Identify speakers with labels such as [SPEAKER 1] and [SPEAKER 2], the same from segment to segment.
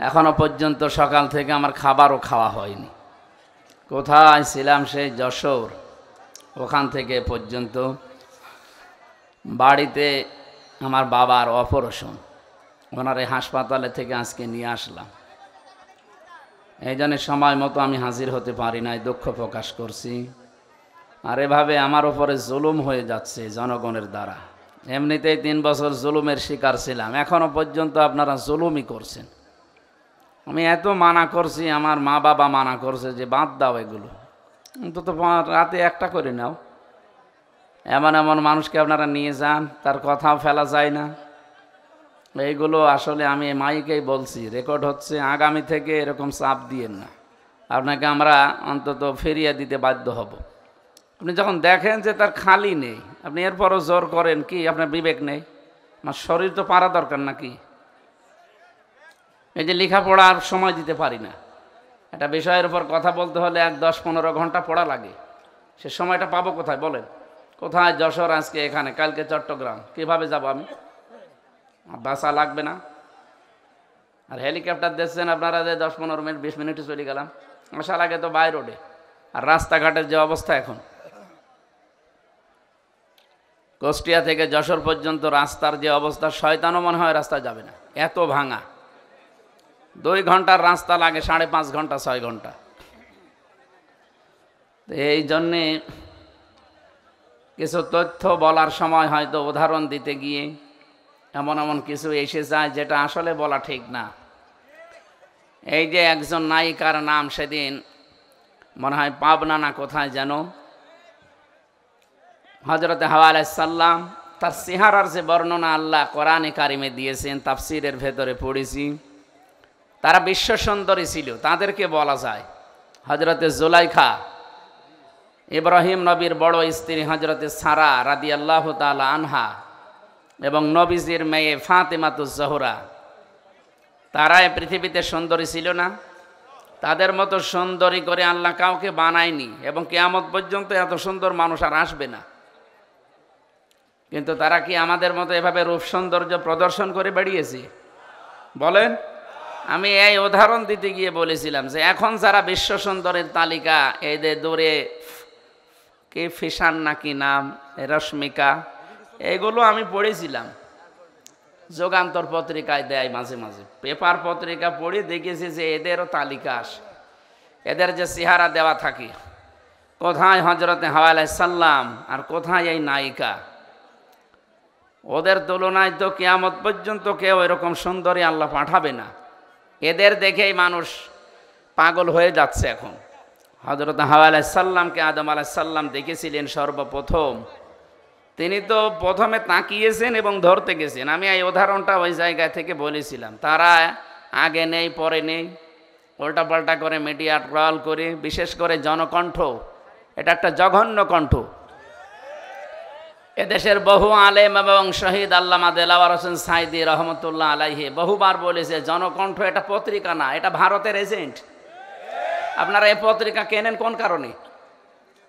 [SPEAKER 1] এখনো পর্যন্ত সকাল থেকে আমার খাবারও খাওয়া হয়নি। কোথায় ছিলাম সেই যশোর, ওখান থেকে পর্যন্ত বাড়িতে আমার বাবার অপারেশন, ওনার এই হাসপাতালে থেকে আজকে নিয়ে আসলাম। এই জন্য সময় মতো আমি হাজির হতে পারি নাই, দুঃখ প্রকাশ করছি। আর এভাবে আমার ওপরে জুলুম হয়ে যাচ্ছে জনগণের দ্বারা। এমনিতেই 3 বছর জুলুমের শিকার ছিলাম, এখনো পর্যন্ত আপনারা জুলুমই করছেন। আমি এত মানা করছি, আমার মা বাবা মানা করছে যে বাদ দাও এগুলো, অন্তত রাতে একটা করে নাও। এমন এমন মানুষকে আপনারা নিয়ে যান, তার কথাও ফেলা যায় না। এইগুলো আসলে আমি মাইকেই বলছি, রেকর্ড হচ্ছে, আগামী থেকে এরকম চাপ দিয়েন না, আপনাকে আমরা অন্তত ফিরিয়ে দিতে বাধ্য হব। আপনি যখন দেখেন যে তার খালি নেই, আপনি এরপরও জোর করেন, কি আপনার বিবেক নেই? আমার শরীর তো পারা দরকার নাকি? এই যে লেখাপড়ার সময় দিতে পারি না, একটা বিষয়ের উপর কথা বলতে হলে 10-15 ঘন্টা পড়া লাগে, সে সময়টা পাবো কোথায় বলেন? কোথায়? যশোর আজকে এখানে, কালকে চট্টগ্রাম, কিভাবে যাব আমি? বাসা লাগবে না? আর হেলিকপ্টার দেখছেন আপনারা যে 10-15 মিনিট 20 মিনিটে চলে গেলাম, আসার আগে তো বাই রোডে। আর রাস্তাঘাটের যে অবস্থা এখন, কুষ্টিয়া থেকে যশোর পর্যন্ত রাস্তার যে অবস্থা, শয়তানও মনে হয় রাস্তায় যাবে না, এত ভাঙা। 2 ঘন্টার রাস্তা লাগে 5.5 ঘন্টা 6 ঘন্টা। এই জন্যে কিছু তথ্য বলার সময় হয়তো উদাহরণ দিতে গিয়ে এমন এমন কিছু এসে যায় যেটা আসলে বলা ঠিক না। এই যে একজন নায়িকার নাম সেদিন মনে হয় পাবনা না কোথায় যেন, হযরতে হাওয়া আলাইহিস সালাম, তার চেহারার যে বর্ণনা আল্লাহ কোরআনে কারিমে দিয়েছেন, তাফসীরের ভেতরে পড়েছি, তারা বিশ্ব সুন্দরী ছিল। তাদেরকে বলা যায় হযরতে জুলাইখা, ইব্রাহিম নবীর বড় স্ত্রী হযরতে সারা রাদিয়াল্লাহু তাআলা আনহা, এবং নবীজির মেয়ে ফাতেমাতুজ জোহরা, তারাই পৃথিবীতে সুন্দরী ছিল না? তাদের মতো সুন্দরী করে আল্লাহ কাউকে বানায়নি, এবং কিয়ামত পর্যন্ত এত সুন্দর মানুষ আর আসবে না। কিন্তু তারা কি আমাদের মতো এভাবে রূপ সৌন্দর্য প্রদর্শন করে বেরিয়েছে? বলেন। আমি এই উদাহরণ দিতে গিয়ে বলেছিলাম যে এখন যারা বিশ্ব সুন্দরের তালিকা, এই যে দূরে কি ফিশান নাকি নাম, রশ্মিকা, এগুলো আমি পড়েছিলাম, যুগান্তর পত্রিকায় দেয় মাঝে মাঝে, পেপার পত্রিকা পড়ে দেখেছি যে এদেরও তালিকা আসে, এদের যে চেহারা দেওয়া থাকে, কোথায় হযরতে হাওয়া আলাইহিস সালাম আর কোথায় এই নায়িকা। ওদের তুলনায় তো কিয়ামত পর্যন্ত কেউ এরকম সুন্দরী আল্লাহ পাঠাবে না। এদের দেখেই মানুষ পাগল হয়ে যাচ্ছে এখন। হযরতে হাওয়া আলাইহিস সালামকে আদম আলাইহিস সালাম দেখেছিলেন সর্বপ্রথম, তিনি তো প্রথমে তাকিয়েছেন এবং ধরতে গেছেন। আমি এই উদাহরণটা ওই জায়গা থেকে বলেছিলাম। তারা আগে নেই পরে নেই, উল্টাপাল্টা করে মিডিয়া ট্রল করে, বিশেষ করে জনকণ্ঠ, এটা একটা জঘন্য কণ্ঠ। এদেশের বহু আলেম এবং শহীদ আল্লামা দেলাওয়ার হোসেন সাইদি রহমতুল্লাহ আলাইহি বহুবার বলেছে, জনকণ্ঠ এটা পত্রিকা না, এটা ভারতের এজেন্ট। আপনারা এই পত্রিকা কেনেন কোন কারণে?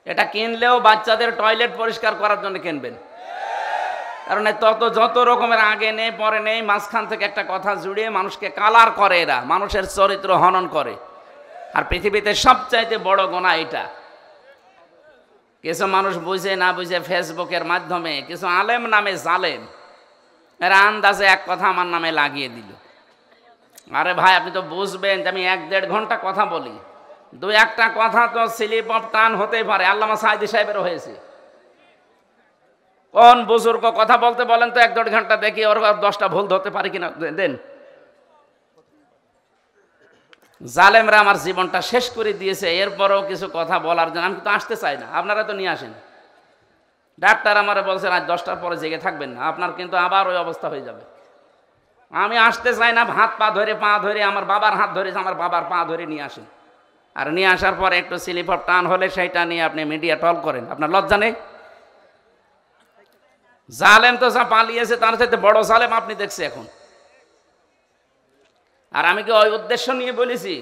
[SPEAKER 1] এটা কিনলেও বাচ্চাদের টয়লেট পরিষ্কার করার জন্য কিনবেন, কারণ যত রকমের আগে নেই পরে নেই, মাঝখান থেকে একটা কথা জুড়িয়ে মানুষকে কালার করে, এরা মানুষের চরিত্র হনন করে। আর পৃথিবীতে সবচাইতে বড় গুনাহ এটা। কিছু মানুষ বুঝে না বুঝে ফেসবুকের মাধ্যমে কিছু আলেম নামে জালেম, এরা আন্দাজে এক কথা আমার নামে লাগিয়ে দিল। আরে ভাই, আপনি তো বুঝবেন যে আমি 1-1.5 ঘন্টা কথা বলি, 2-1টা কথা তো স্লিপ অফ টান হতেই পারে। আল্লামা সাঈদী সাহেবেরও হয়েছে। কোন বুজুর্গ কথা বলতে বলেন তো 1-1.5 ঘন্টা, দেখি ওর 10টা ভুল ধরতে পারি কিনা দেন। জালেমরা আমার জীবনটা শেষ করে দিয়েছে, এরপরেও কিছু কথা বলার জন্য আমি তো আসতে চাই না। আপনারা তো নিয়ে আসেন। ডাক্তার আমারে বলছেন আজ 10টার পরে জেগে থাকবেন না, আপনার কিন্তু আবার ওই অবস্থা হয়ে যাবে। আমি আসতে চাই না, হাত পা ধরে পা ধরে, আমার বাবার হাত ধরে, আমার বাবার পা ধরে নিয়ে আসেন। আর নিয়ে আসার পরে একটু স্লিপ অফ টান হলে সেইটা নিয়ে আপনি মিডিয়া টল করেন। আপনার লজ্জা নেই? জালেম তো যা পালিয়েছে তার সাথে বড় জালেম আপনি দেখছে এখন। আর আমি কি ওই উদ্দেশ্য নিয়ে বলেছি?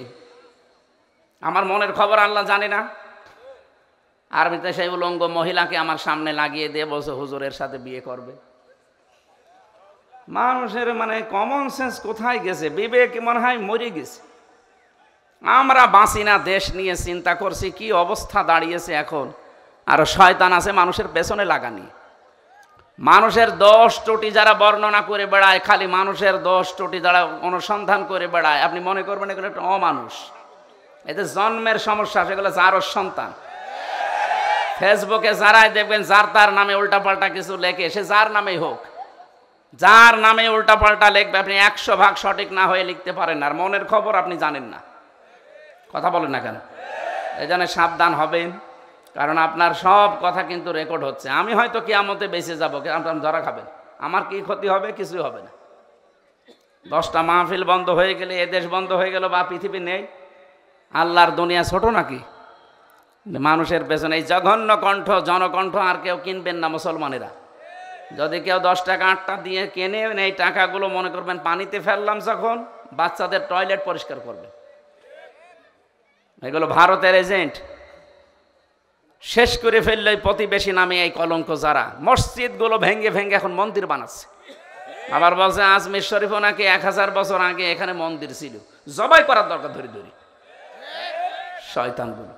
[SPEAKER 1] আমার মনের খবর আল্লাহ জানে না? আরবিতে সেই উলঙ্গ মহিলাকে আমার সামনে লাগিয়ে দিয়ে বলছে হুজুরের সাথে বিয়ে করবে। মানুষের মানে কমন সেন্স কোথায় গেছে, বিবেক মনে হয় মরে গেছে। আমরা বাঁচি না দেশ নিয়ে চিন্তা করছি কি অবস্থা দাঁড়িয়েছে এখন, আর শয়তান আছে মানুষের পেছনে লাগানি। মানুষের দোষ ত্রুটি যারা বর্ণনা করে বেড়ায়, খালি মানুষের দোষ ত্রুটি যারা অনুসন্ধান করে বেড়ায়, আপনি মনে করবেন এগুলো একটা অমানুষ, এতে জন্মের সমস্যা, সেগুলো যারও সন্তান। ফেসবুকে যারাই দেখবেন যার তার নামে উল্টাপাল্টা কিছু লেখে, সে যার নামেই হোক, যার নামে উল্টাপাল্টা লিখবে, আপনি 100 ভাগ সঠিক না হয়ে লিখতে পারেন না, আর মনের খবর আপনি জানেন না। কথা বলেন না কেন? এই জন্য সাবধান হবেন, কারণ আপনার সব কথা কিন্তু রেকর্ড হচ্ছে। আমি হয়তো কিয়ামতে বেঁচে যাবো, আপনার ধরা খাবেন, আমার কি ক্ষতি হবে? কিছুই হবে না। 10টা মাহফিল বন্ধ হয়ে গেলে, এ দেশ বন্ধ হয়ে গেল, বা পৃথিবী নেই, আল্লাহর দুনিয়া ছোট নাকি? মানুষের পেছনে এই জঘন্য কণ্ঠ, জনকণ্ঠ আর কেউ কিনবেন না মুসলমানেরা। যদি কেউ 10 টাকা 8টা দিয়ে কেনে, এই টাকাগুলো মনে করবেন পানিতে ফেললাম, যখন বাচ্চাদের টয়লেট পরিষ্কার করবে। এগুলো ভারতের এজেন্ট, শেষ করে ফেললে প্রতিবেশী নামে এই কলঙ্ক। যারা মসজিদগুলো ভেঙে ভেঙে এখন মন্দির বানাচ্ছে, আবার বলছে আজমির শরীফও নাকি 1000 বছর আগে এখানে মন্দির ছিল, জবাই করার দরকার ধরে ধরে। শয়তানগুলো।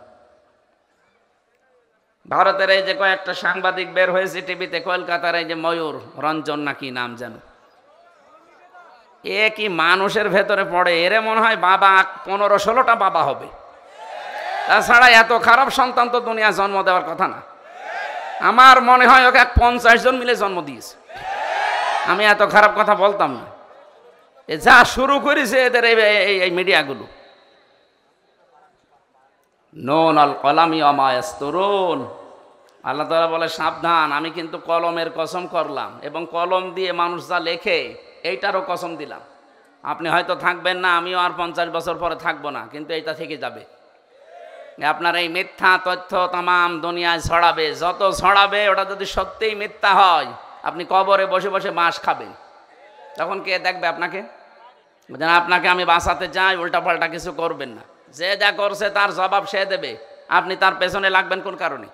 [SPEAKER 1] ভারতের এই যে কয়েকটা সাংবাদিক বের হয়েছে টিভিতে, কলকাতার এই যে ময়ূর রঞ্জন নাকি নাম যেন, এ কি মানুষের ভেতরে পড়ে? এরে মনে হয় বাবা 15-16টা বাবা হবে। তাছাড়া এত খারাপ সন্তান তো দুনিয়া জন্ম দেওয়ার কথা না। আমার মনে হয় ওকে 50 জন মিলে জন্ম দিয়েছে। আমি এত খারাপ কথা বলতাম না। এ যা শুরু করেছে এদের এই মিডিয়াগুলো। নুন আল কলামি ওয়া ইয়াসতুরুন, আল্লাহ তাআলা বলে সাবধান, আমি কিন্তু কলমের কসম করলাম, এবং কলম দিয়ে মানুষ যা লেখে এইটারও কসম দিলাম। আপনি হয়তো থাকবেন না, আমিও আর 50 বছর পরে থাকবো না, কিন্তু এইটা থেকে যাবে। আপনার এই মিথ্যা তথ্য তামাম দুনিয়ায় ছড়াবে, যত ছড়াবে ওটা যদি সত্যিই মিথ্যা হয়, আপনি কবরে বসে বসে বাঁশ খাবেন, তখন কে দেখবে আপনাকে? যেন আপনাকে আমি বাঁচাতে চাই, উল্টাপাল্টা কিছু করবেন না। যে যা করছে তার জবাব সে দেবে, আপনি তার পেছনে লাগবেন কোন কারণে?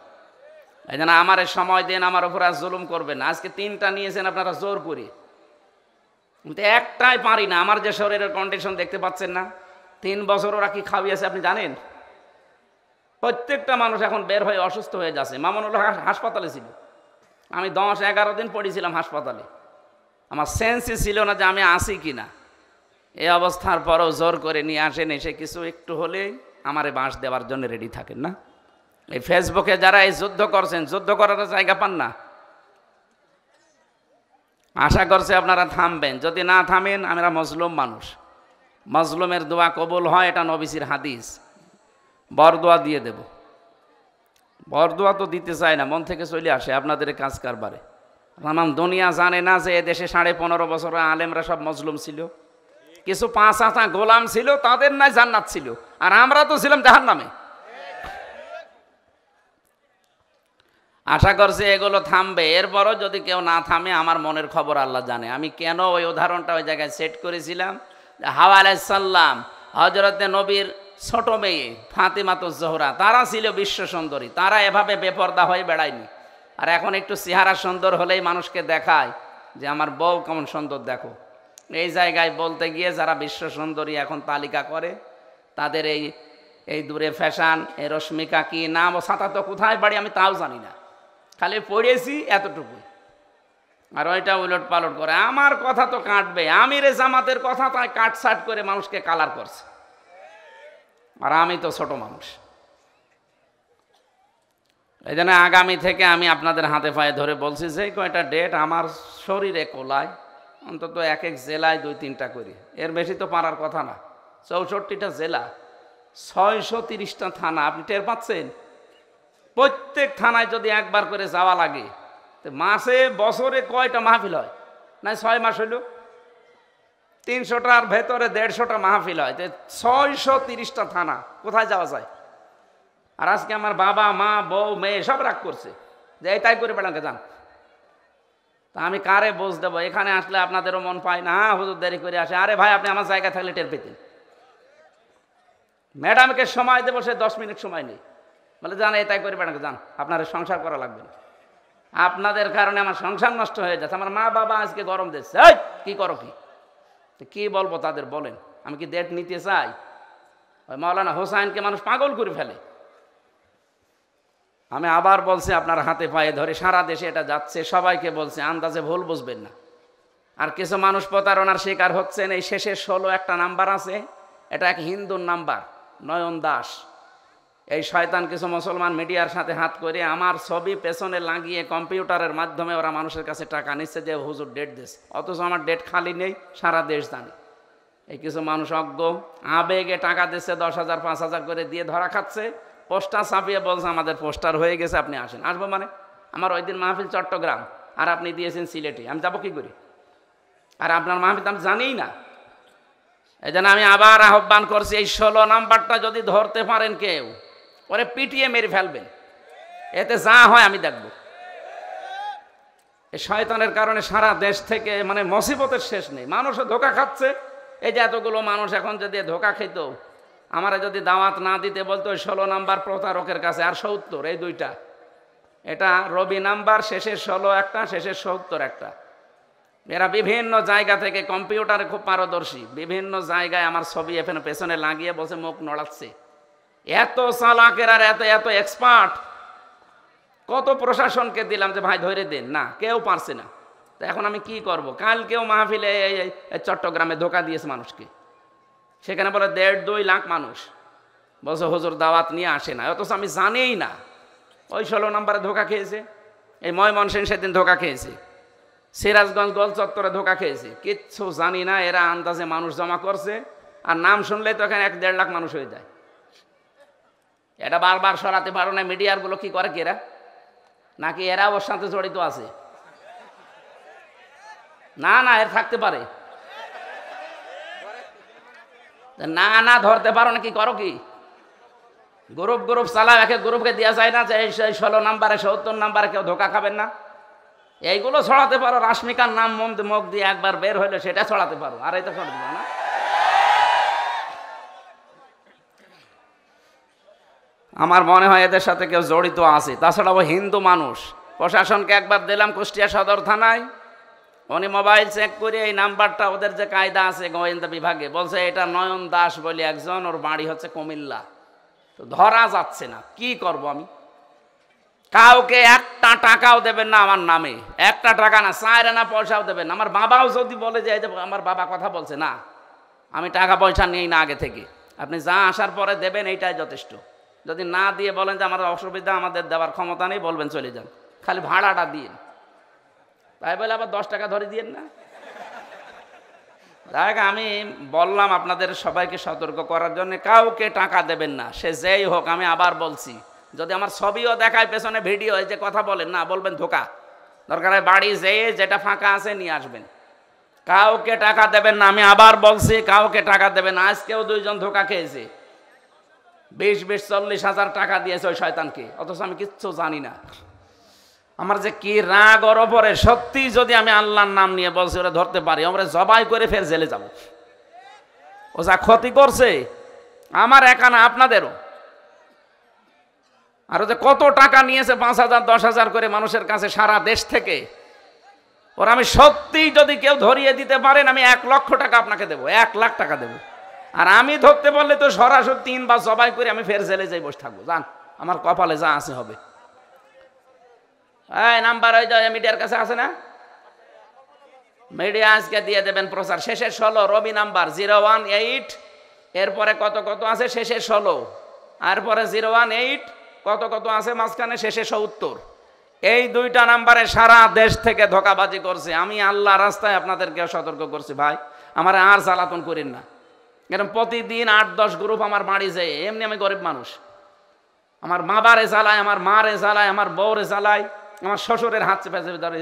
[SPEAKER 1] এই জন্য আমার সময় দিন, আমার উপর আর জুলুম করবেন না। আজকে 3টা নিয়েছেন আপনারা জোর করে, কিন্তু একটাই পারি না। আমার যে শরীরের কন্ডিশন দেখতে পাচ্ছেন না, 3 বছর ওরা কি খাওয়িয়েছে আপনি জানেন? প্রত্যেকটা মানুষ এখন বের হয়ে অসুস্থ হয়ে যাচ্ছে। মামুনুল হক হাসপাতালে ছিল, আমি 10-11 দিন পড়েছিলাম হাসপাতালে, আমার সেন্সই ছিল না যে আমি আসি কি না। এই অবস্থার পরও জোর করে নিয়ে আসেন, এসে কিছু একটু হলেই আমারে বাঁশ দেওয়ার জন্য রেডি থাকেন না। এই ফেসবুকে যারা এই যুদ্ধ করছেন, যুদ্ধ করার জায়গা পান না। আশা করছে আপনারা থামবেন, যদি না থামেন, আমরা মজলুম মানুষ, মজলুমের দোয়া কবুল হয়, এটা নবীজির হাদিস। বরদোয়া দিয়ে দেব, বরদোয়া তো দিতে চাই না, মন থেকে চলে আসে আপনাদের কাজ কারবারে। আমার দুনিয়া জানে না যে এদেশে 15.5 বছর আলেমরা সব মজলুম ছিল, কিছু 5 গোলাম ছিল, তাদের নাই জান্নাত ছিল, আর আমরা তো ছিলাম জাহান্নামে। আশা করছি এগুলো থামবে। এরপরও যদি কেউ না থামে, আমার মনের খবর আল্লাহ জানে। আমি কেন ওই উদাহরণটা ওই জায়গায় সেট করেছিলাম, হাওয়া আলাইহিস সালাম, হযরতে নবীর ছোট মেয়ে ফাতিমাতুজ জোহরা, তারা ছিল বিশ্ব সুন্দরী, তারা এভাবে বেপরদা হয়ে বেড়ায়নি। আর এখন একটু চেহারা সুন্দর হলেই মানুষকে দেখায় যে আমার বউ কেমন সুন্দর দেখো। এই জায়গায় বলতে গিয়ে যারা বিশ্ব সুন্দরী এখন তালিকা করে, তাদের এই দূরে ফ্যাশন, এই রশ্মিকা কি নাম, ও ছাতা তো কোথায় বাড়ি আমি তাও জানি না, খালি পড়েছি এতটুকু, আর ওইটা উলট পালট করে। আমার কথা তো কাটবে, আমিরে জামাতের কথা তাই কাটছাট করে মানুষকে কালার করছে, আর আমি তো ছোট মানুষ। এই জন্য আগামী থেকে আমি আপনাদের হাতে পায়ে ধরে বলছি, যে কয়টা ডেট আমার শরীরে কোলায়, অন্তত এক জেলায় 2-3টা করি, এর বেশি তো পারার কথা না। 64টা জেলা, 630টা থানা, আপনি টের পাচ্ছেন? প্রত্যেক থানায় যদি একবার করে যাওয়া লাগে, তো মাসে বছরে কয়টা মাহফিল হয়? না 6 মাস হইল 300টার ভেতরে 150টা মাহফিল হয়, তো 630টা থানা, কোথায় যাওয়া যায়? আর আজকে আমার বাবা মা বউ মেয়ে সব রাগ করছে যে তাই করে বেড়াকে যান। তা আমি কারে বোঝ দেবো? এখানে আসলে আপনাদেরও মন পায় না, হুজুর দেরি করে আসে। আরে ভাই, আপনি আমার জায়গা থাকলে টের পেতেন। ম্যাডামকে সময় দেবো, সে 10 মিনিট সময় নেই, বলে যান এই তাই করে বেড়াকে যান, আপনার সংসার করা লাগবে না। আপনাদের কারণে আমার সংসার নষ্ট হয়ে যাচ্ছে, আমার মা বাবা আজকে গরম দিচ্ছে। এই কি করো কি বলবো তাদের বলেন? আমি কি ডেট নিতে চাই? ওই মাওলানা হোসাইনকে মানুষ পাগল করে ফেলে। আমি আবার বলছি, আপনার হাতে পায়ে ধরে, সারা দেশে এটা যাচ্ছে, সবাইকে বলছে, আন্দাজে ভুল বুঝবেন না। আর কিছু মানুষ প্রতারণার শিকার হচ্ছেন। এই শেষের 16 একটা নাম্বার আছে, এটা এক হিন্দুর নাম্বার, নয়ন দাস। এই শয়তান কিছু মুসলমান মিডিয়ার সাথে হাত করে আমার ছবি পেছনে লাগিয়ে কম্পিউটারের মাধ্যমে ওরা মানুষের কাছে টাকা নিচ্ছে যে হুজুর ডেট দিচ্ছে, অথচ আমার ডেট খালি নেই, সারা দেশ জানে। এই কিছু মানুষ অজ্ঞ আবেগে টাকা দিচ্ছে, 10,000 5,000 করে দিয়ে ধরা খাচ্ছে। পোস্টার ছাপিয়ে বলছে আমাদের পোস্টার হয়ে গেছে, আপনি আসেন। আসবো মানে? আমার ওই দিন মাহফিল চট্টগ্রাম, আর আপনি দিয়েছেন সিলেটে, আমি যাবো কি করি? আর আপনার মাহফিল আমি জানিই না। এই জন্য আমি আবার আহ্বান করছি, এই 16 নাম্বারটা যদি ধরতে পারেন কেউ, ওরে পিটিয়ে মেরে ফেলবেন, এতে যা হয় আমি দেখব। এই শয়তানের কারণে সারা দেশ থেকে মানে মুসিবতের শেষ নেই, মানুষও ধোঁকা খাচ্ছে। এই যে এতগুলো মানুষ এখন যদি ধোঁকা খেত, আমারে যদি দাওয়াত না দিতে বলতো, 16 নাম্বার প্রতারকের কাছে, আর 70, এই দুইটা, এটা রবি নাম্বার, শেষের 16 একটা, শেষের 70 একটা। এরা বিভিন্ন জায়গা থেকে কম্পিউটারে খুব পারদর্শী, বিভিন্ন জায়গায় আমার ছবি এখানে পেছনে লাগিয়ে বসে মুখ নড়াচ্ছে। এত চালাকের আর এত এত এক্সপার্ট, কত প্রশাসনকে দিলাম যে ভাই ধরে দেন, না কেউ পারছে না। তো এখন আমি কি করব? কালকেও মাহফিলে চট্টগ্রামে ধোকা দিয়েছে মানুষকে, সেখানে বলে 1.5-2 লাখ মানুষ, বলছে হুজুর দাওয়াত নিয়ে আসে না, অথচ আমি জানিই না। ওই 16 নম্বরে ধোকা খেয়েছে, এই ময়মনসিংহ সেদিন ধোকা খেয়েছে, সিরাজগঞ্জ গোল চত্বরে ধোকা খেয়েছে, কিচ্ছু জানি না। এরা আন্দাজে মানুষ জমা করছে, আর নাম শুনলেই তো এখানে 1-1.5 লাখ মানুষ হয়ে যায়। এটা বারবার সরাতে পারো না। মিডিয়ারগুলো কি করে কেরা, নাকি এরা ওর সাথে জড়িত আছে? না না, এর থাকতে পারে না, না ধরতে পারো না, কি করো কি? গ্রুপ গ্রুপ চালাও, একে গ্রুপকে দেওয়া যায় না যে এই 16 নাম্বারে 70 নাম্বারে কেউ ধোকা খাবেন না। এইগুলো ছড়াতে পারো, রাশমিকার নাম মুখ দিয়ে একবার বের হইলে সেটা ছড়াতে পারো, আর এই তো ছড়াতে পারো না। আমার মনে হয় এদের সাথে কেউ জড়িত আছে। তাছাড়া ও হিন্দু মানুষ। প্রশাসনকে একবার দিলাম কুষ্টিয়া সদর থানায়, উনি মোবাইল চেক করে এই নাম্বারটা, ওদের যে কায়দা আছে গোয়েন্দা বিভাগে, বলছে এটা নয়ন দাস বলে একজন, ওর বাড়ি হচ্ছে কুমিল্লা। তো ধরা যাচ্ছে না, কি করব আমি? কাউকে একটা টাকাও দেবেন না আমার নামে, একটা টাকা না, 4 আনা পয়সাও দেবেন না। আমার বাবাও যদি বলে যে আমার বাবা কথা বলছে, না আমি টাকা পয়সা নেই না আগে থেকে, আপনি যা আসার পরে দেবেন এইটাই যথেষ্ট। যদি না দিয়ে বলেন যে আমার অসুবিধা, আমাদের দেওয়ার ক্ষমতা নেই, বলবেন চলে যান, খালি ভাড়াটা দিন। তাই বলে আবার 10 টাকা ধরে দিয়েন না। দেখ, আমি বললাম আপনাদের সবাইকে সতর্ক করার জন্য, কাউকে টাকা দেবেন না, সে যেই হোক। আমি আবার বলছি, যদি আমার ছবিও দেখায় পেছনে ভিডিও, যে কথা বলেন না, বলবেন ধোকা। দরকার হয় বাড়ি যেয়ে যেটা ফাঁকা আছে নিয়ে আসবেন, কাউকে টাকা দেবেন না। আমি আবার বলছি, কাউকে টাকা দেবেন না। আজকেও 2 জন ধোকা খেয়েছে, 20-40 হাজার টাকা দিয়েছে ওই শয়তানকে, অথচ আমি কিচ্ছু জানি না। আমার যে কি রাগ ওর ওপরে, সত্যি যদি আমি আল্লাহর নাম নিয়ে বলছি ওরা ধরতে পারি, আমরা জবাই করে ফের জেলে যাব। ও যা ক্ষতি করছে আমার একা না, আপনাদেরও। আর যে কত টাকা নিয়েছে, 5,000 10,000 করে মানুষের কাছে সারা দেশ থেকে, ওর আমি সত্যি যদি কেউ ধরিয়ে দিতে পারেন, আমি 1 লক্ষ টাকা আপনাকে দেবো, 1 লাখ টাকা দেবো। আর আমি ধরতে পারলে তো সরাসরি 3 বার জবাই করে আমি ফের জেলে যাই বসে থাকবো, জান আমার কপালে যা আছে হবে। এই নাম্বার ওই যে মিডিয়ার কাছে আছে না, মিডিয়া আজকে দিয়ে দেবেন প্রচার। শেষের 16 রবি নাম্বার 018, এরপরে কত কত আছে শেষের 16, এরপরে 018 কত কত আছে মাঝখানে শেষে 70। এই 2টা নাম্বারে সারা দেশ থেকে ধোকাবাজি করছে। আমি আল্লাহ রাস্তায় আপনাদেরকে সতর্ক করছি, ভাই আমার আর জ্বালাতন করেন না। এরকম প্রতিদিন 8-10 গ্রুপ আমার বাড়ি যায়। এমনি আমি গরিব মানুষ, আমার বাবারে জ্বালায়, আমার মারে জ্বালায়, আমার বউরে জ্বালায়, আমার শ্বশুরের হাত চেপে চেপে ধরে,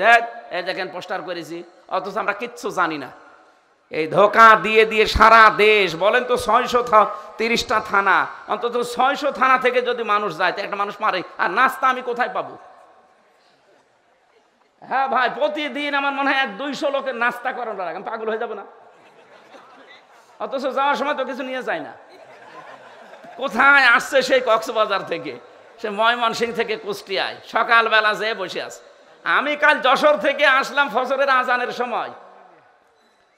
[SPEAKER 1] এই দেখেন পোস্টার করেছি, অথচ আমরা কিচ্ছু জানি না। এই ধোকা দিয়ে দিয়ে সারা দেশ, বলেন তো 630টা থানা, অন্তত 600 থানা থেকে যদি মানুষ যায়, তো একটা মানুষ মারে, আর নাস্তা আমি কোথায় পাবো? হ্যাঁ ভাই, প্রতিদিন আমার মনে হয় 100-200 লোকের নাস্তা করানো লাগে, আমি পাগল হয়ে যাবো না? অথচ যাওয়ার সময় তো কিছু নিয়ে যায় না। কোথায় আসছে সেই কক্সবাজার থেকে, সে ময়মনসিংহ থেকে কুষ্টিয়ায়, সকালবেলা যেয়ে বসে আছে। আমি কাল যশোর থেকে আসলাম ফজরের আজানের সময়,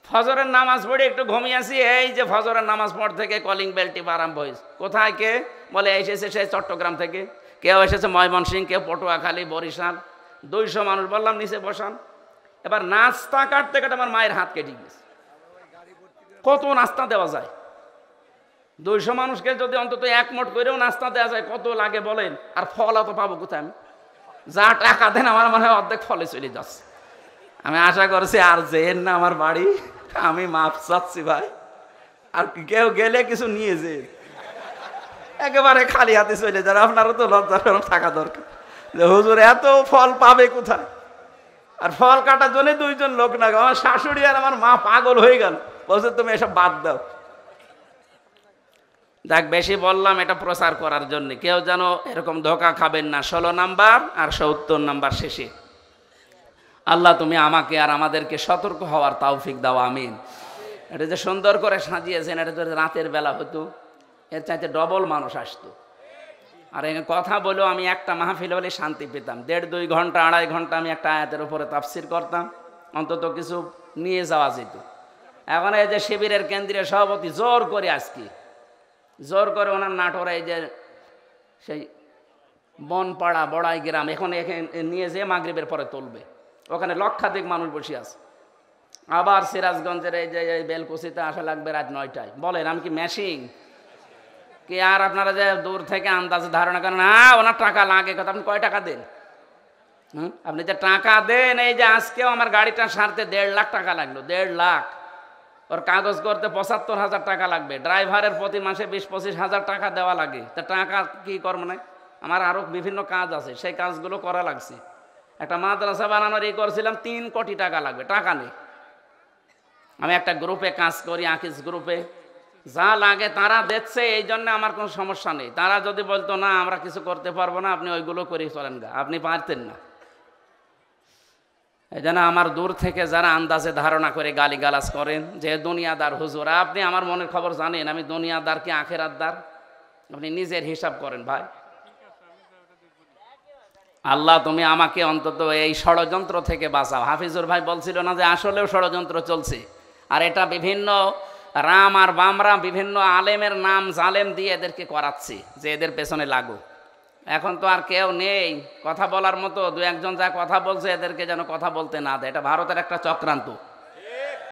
[SPEAKER 1] ফজরের নামাজ পড়ে একটু ঘুমিয়েছি, এই যে ফজরের নামাজ পড় থেকে কলিং বেল টিপা আরম্ভ হয়েছে। কোথায় কে বলে এসেছে সে চট্টগ্রাম থেকে, কেউ এসেছে ময়মনসিংহ, কেউ পটুয়াখালী, বরিশাল, 200 মানুষ। বললাম নিচে বসান। এবার নাস্তা কাটতে কাটতে আমার মায়ের হাত কেটে গেছে। কত নাস্তা দেওয়া যায়? 200 মানুষকে যদি অন্তত 1 মোট করেও নাস্তা দেওয়া যায় কত লাগে বলেন? আর ফল অত পাবো কোথায় আমি? যা টাকা দেন আমার মনে হয় অর্ধেক ফলে চলে যাচ্ছে। আমি আশা করছি আর যেন না আমার বাড়ি, আমি মাপ চাচ্ছি ভাই, আর কেউ গেলে কিছু নিয়ে যে একেবারে খালি হাতে চলে যান। আপনারও তো লজ্জা থাকা দরকার যে হুজুর এত ফল পাবে কোথায়? আর ফল কাটার জন্য 2 জন লোক না, আমার শাশুড়ি আর আমার মা পাগল হয়ে গেল, বলছে তুমি এসব বাদ দাও। দেখ বেশি বললাম এটা প্রচার করার জন্য, কেউ যেন এরকম ধোকা খাবেন না। 16 নাম্বার আর 70 নাম্বার শেষে আল্লাহ তুমি আমাকে আর আমাদেরকে সতর্ক হওয়ার তৌফিক দাও, আমিন। এটা যে সুন্দর করে সাজিয়েছেন, এটা যদি রাতের বেলা হতো এর চাইতে ডবল মানুষ আসতো। আর এখানে কথা বলেও আমি একটা মাহফিল হলে শান্তি পেতাম। 1.5-2 ঘন্টা 2.5 ঘন্টা আমি একটা আয়াতের উপরে তাফসির করতাম, অন্তত কিছু নিয়ে যাওয়া যেত। এখন এই যে শিবিরের কেন্দ্রীয় সভাপতি জোর করে আজকে জোর করে ওনার নাটোরে এই যে সেই বনপাড়া বড়াই গ্রাম এখন এখানে নিয়ে যেয়ে মাগরিবের পরে তুলবে, ওখানে লক্ষাধিক মানুষ বসে আছে। আবার সিরাজগঞ্জের এই যে বেলকুচিতে আসা লাগবে রাত 9টায়। বলেন আমি কি ম্যাশিং কি? আর আপনারা যে দূর থেকে আন্দাজে ধারণা করেন ওনার টাকা লাগে কথা, আপনি কয় টাকা দেন? আপনি যে টাকা দেন, এই যে আজকেও আমার গাড়িটা সারতে 1.5 লাখ টাকা লাগলো, 1.5 লাখ। ওর কাগজ করতে 75,000 টাকা লাগবে, ড্রাইভারের প্রতি মাসে 20-25 হাজার টাকা দেওয়া লাগে। তা টাকা কি করবো না? আমার আরও বিভিন্ন কাজ আছে, সেই কাজগুলো করা লাগছে। একটা মাদ্রাসা বানানোর এই করছিলাম, 3 কোটি টাকা লাগবে, টাকা নেই। আমি একটা গ্রুপে কাজ করি, আকিস গ্রুপে, যা লাগে তারা দিচ্ছে, এই জন্য আমার কোনো সমস্যা নেই। তারা যদি বলতো না আমরা কিছু করতে পারবো না, আপনি ওইগুলো করে চলেন গা, আপনি পারতেন না। এই জন্য আমার দূর থেকে যারা আন্দাজে ধারণা করে গালিগালাজ করেন যে দুনিয়াদার হুজুর, আপনি আমার মনের খবর জানেন আমি দুনিয়াদার কি আখেরাতদার? আপনি নিজের হিসাব করেন ভাই। আল্লাহ তুমি আমাকে অন্তত এই ষড়যন্ত্র থেকে বাঁচাও। হাফিজুর ভাই বলছিল না যে আসলেও ষড়যন্ত্র চলছে, আর এটা বিভিন্ন রাম আর বামরা বিভিন্ন আলেমের নাম জালেম দিয়ে এদেরকে করাচ্ছে যে এদের পেছনে লাগো। এখন তো আর কেউ নেই কথা বলার মতো, 2-1 জন যা কথা বলছে এদেরকে যেন কথা বলতে না দেয়। এটা ভারতের একটা চক্রান্ত।